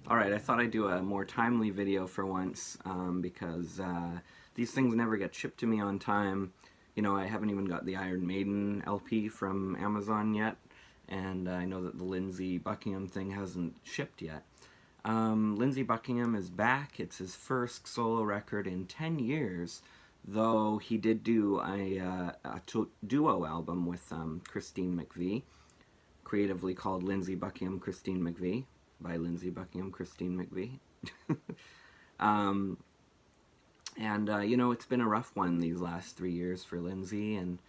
Alright, I thought I'd do a more timely video for once, because these things never get shipped to me on time. You know, I haven't even got the Iron Maiden LP from Amazon yet, and I know that the Lindsey Buckingham thing hasn't shipped yet. Lindsey Buckingham is back. It's his first solo record in 10 years, though he did do a duo album with Christine McVie, creatively called Lindsey Buckingham Christine McVie, by Lindsey Buckingham Christine McVie. um, and you know, it's been a rough one these last 3 years for Lindsey, and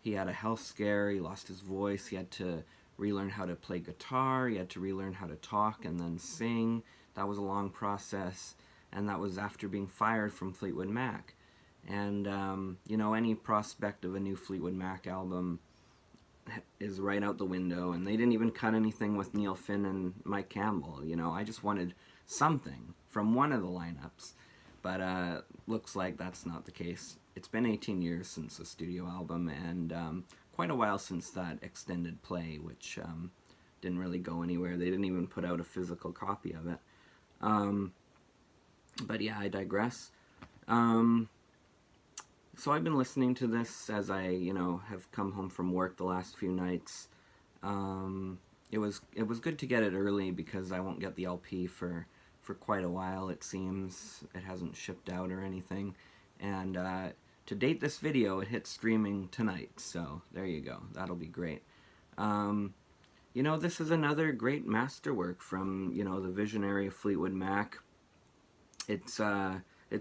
he had a health scare, he lost his voice, he had to relearn how to play guitar, he had to relearn how to talk and then sing. That was a long process, and that was after being fired from Fleetwood Mac. And you know, any prospect of a new Fleetwood Mac album is right out the window, and they didn't even cut anything with Neil Finn and Mike Campbell. You know, I just wanted something from one of the lineups, but looks like that's not the case. It's been 18 years since the studio album, and quite a while since that extended play, which didn't really go anywhere. They didn't even put out a physical copy of it. But yeah, I digress. So I've been listening to this as I, you know, have come home from work the last few nights. It was good to get it early because I won't get the LP for quite a while, it seems. It hasn't shipped out or anything. And to date this video, it hits streaming tonight, so there you go. That'll be great. You know, this is another great masterwork from, you know, the visionary of Fleetwood Mac. It's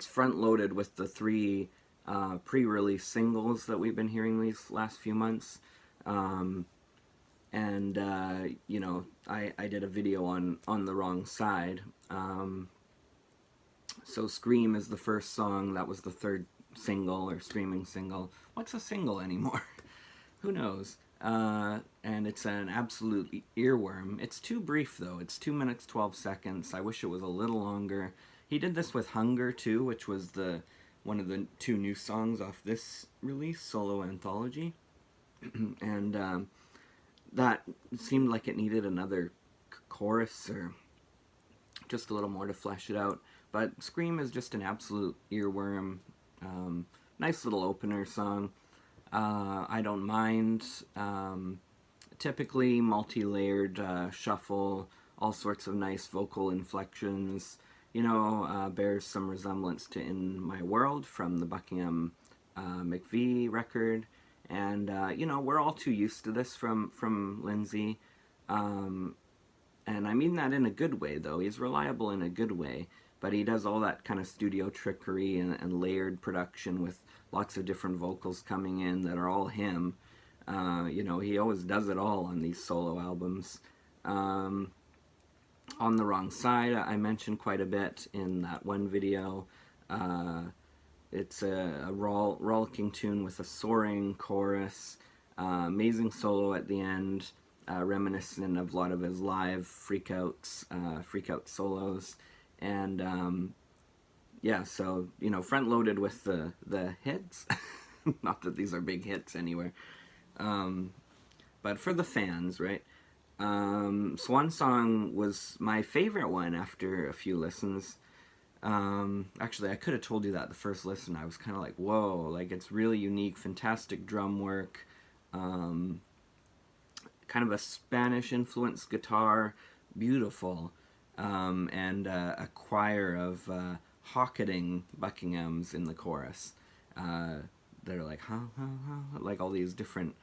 front-loaded with the three pre-release singles that we've been hearing these last few months. You know, I did a video on the wrong side. So Scream is the first song. That was the third single or streaming single. What's a single anymore? Who knows? And it's an absolute earworm. It's too brief though. It's 2 minutes 12 seconds. I wish it was a little longer. He did this with Hunger too, which was one of the two new songs off this release, solo anthology. And that seemed like it needed another chorus or just a little more to flesh it out. But Scream is just an absolute earworm. Nice little opener song. I don't mind. Typically multi-layered shuffle, all sorts of nice vocal inflections. You know, bears some resemblance to In My World from the Buckingham McVie record. And, you know, we're all too used to this from Lindsey. And I mean that in a good way, though. He's reliable in a good way. But he does all that kind of studio trickery and layered production with lots of different vocals coming in that are all him. You know, he always does it all on these solo albums. On the Wrong Side, I mentioned quite a bit in that one video. It's a rollicking tune with a soaring chorus, amazing solo at the end, reminiscent of a lot of his live freak out solos, and yeah, so you know, front loaded with the hits. Not that these are big hits anywhere, but for the fans, right? Swansong was my favorite one after a few listens. Actually, I could have told you that the first listen. I was kind of like, whoa, like it's really unique, fantastic drum work, kind of a Spanish-influenced guitar, beautiful, and a choir of hocketing Buckinghams in the chorus. They're like, like all these different...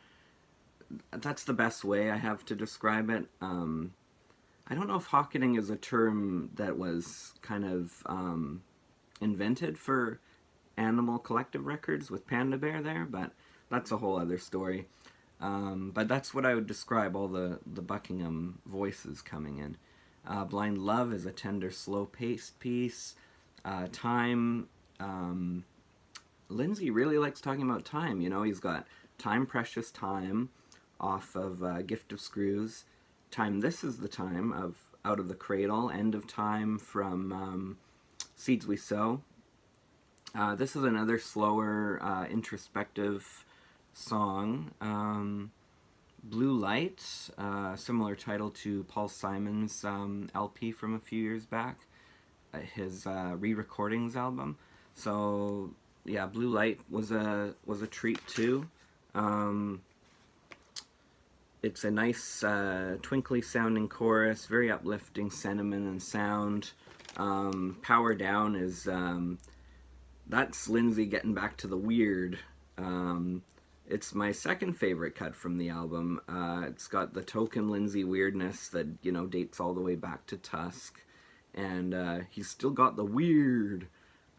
That's the best way I have to describe it. I don't know if hocketing is a term that was kind of invented for Animal Collective Records with Panda Bear there, but that's a whole other story. But that's what I would describe all the Buckingham voices coming in. Blind Love is a tender, slow-paced piece. Time, Lindsey really likes talking about time, you know, he's got Time, Precious Time off of Gift of Screws, Time, This Is the Time of Out of the Cradle, End of Time from Seeds We Sow. This is another slower, introspective song, Blue Light, similar title to Paul Simon's LP from a few years back, his re-recordings album. So yeah, Blue Light was a treat too. It's a nice twinkly sounding chorus, very uplifting sentiment and sound. Power Down is that's Lindsey getting back to the weird. It's my second favorite cut from the album. It's got the token Lindsey weirdness that, you know, dates all the way back to Tusk. And he's still got the weird.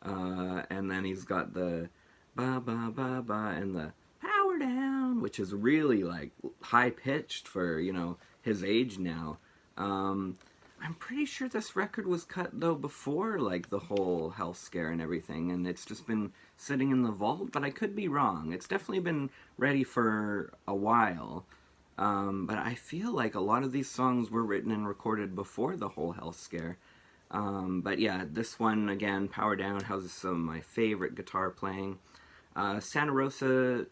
And then he's got the ba ba ba ba and the power down, which is really like high pitched for, you know, his age now. I'm pretty sure this record was cut though before like the whole health scare and everything, and it's just been sitting in the vault, but I could be wrong. It's definitely been ready for a while. But I feel like a lot of these songs were written and recorded before the whole health scare. But yeah, this one, again, Power Down, houses some of my favorite guitar playing. Santa Rosa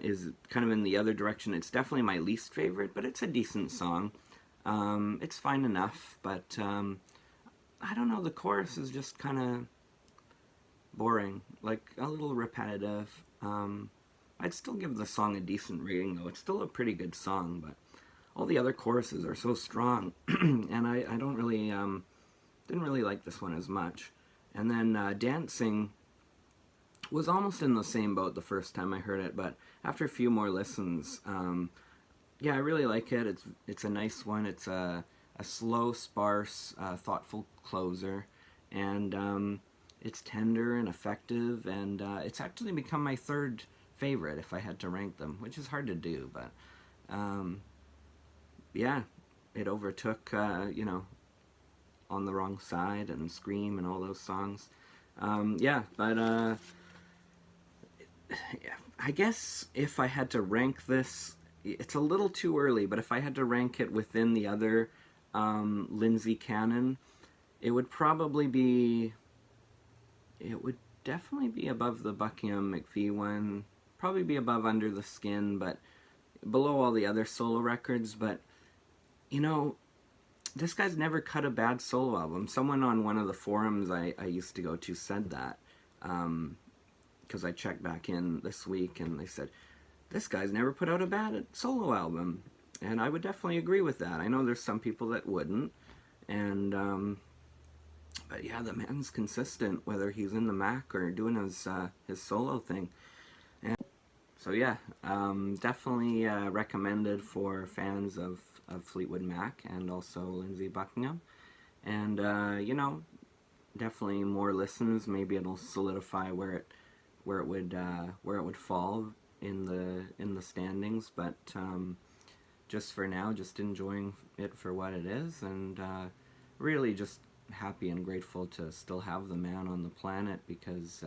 is kind of in the other direction. It's definitely my least favorite, but it's a decent song. It's fine enough, but I don't know, the chorus is just kind of boring, like a little repetitive. I'd still give the song a decent rating though. It's still a pretty good song, but all the other choruses are so strong, and I don't really, didn't really like this one as much. And then Dancing was almost in the same boat the first time I heard it, but after a few more listens, yeah, I really like it. It's a nice one. It's a slow, sparse, thoughtful closer, and it's tender and effective, and it's actually become my third favorite if I had to rank them, which is hard to do, but yeah, it overtook, you know, On the Wrong Side and Scream and all those songs. Yeah, but yeah, I guess if I had to rank this, it's a little too early, but if I had to rank it within the other Lindsey canon, it would probably be, it would definitely be above the Buckingham McVie one, probably be above Under the Skin, but below all the other solo records. But, you know, this guy's never cut a bad solo album. Someone on one of the forums I used to go to said that, because I checked back in this week, and they said, this guy's never put out a bad solo album. And I would definitely agree with that. I know there's some people that wouldn't. And, but yeah, the man's consistent, whether he's in the Mac or doing his solo thing. And so yeah, definitely recommended for fans of Fleetwood Mac and also Lindsey Buckingham. And, you know, definitely more listens. Maybe it'll solidify where it would fall in the standings, but just for now, just enjoying it for what it is, and really just happy and grateful to still have the man on the planet, because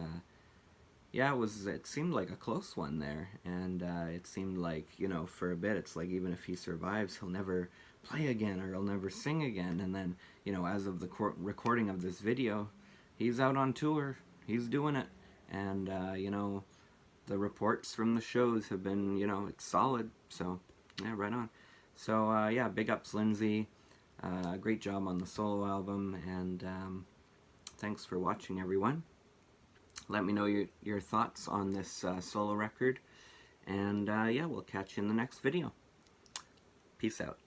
yeah, it seemed like a close one there, and it seemed like, you know, for a bit it's like even if he survives, he'll never play again or he'll never sing again. And then, you know, as of the recording of this video, he's out on tour, he's doing it, and you know, the reports from the shows have been, you know, it's solid. So yeah, right on. So yeah, big ups Lindsey, great job on the solo album, and thanks for watching, everyone. Let me know your thoughts on this solo record, and yeah, we'll catch you in the next video. Peace out.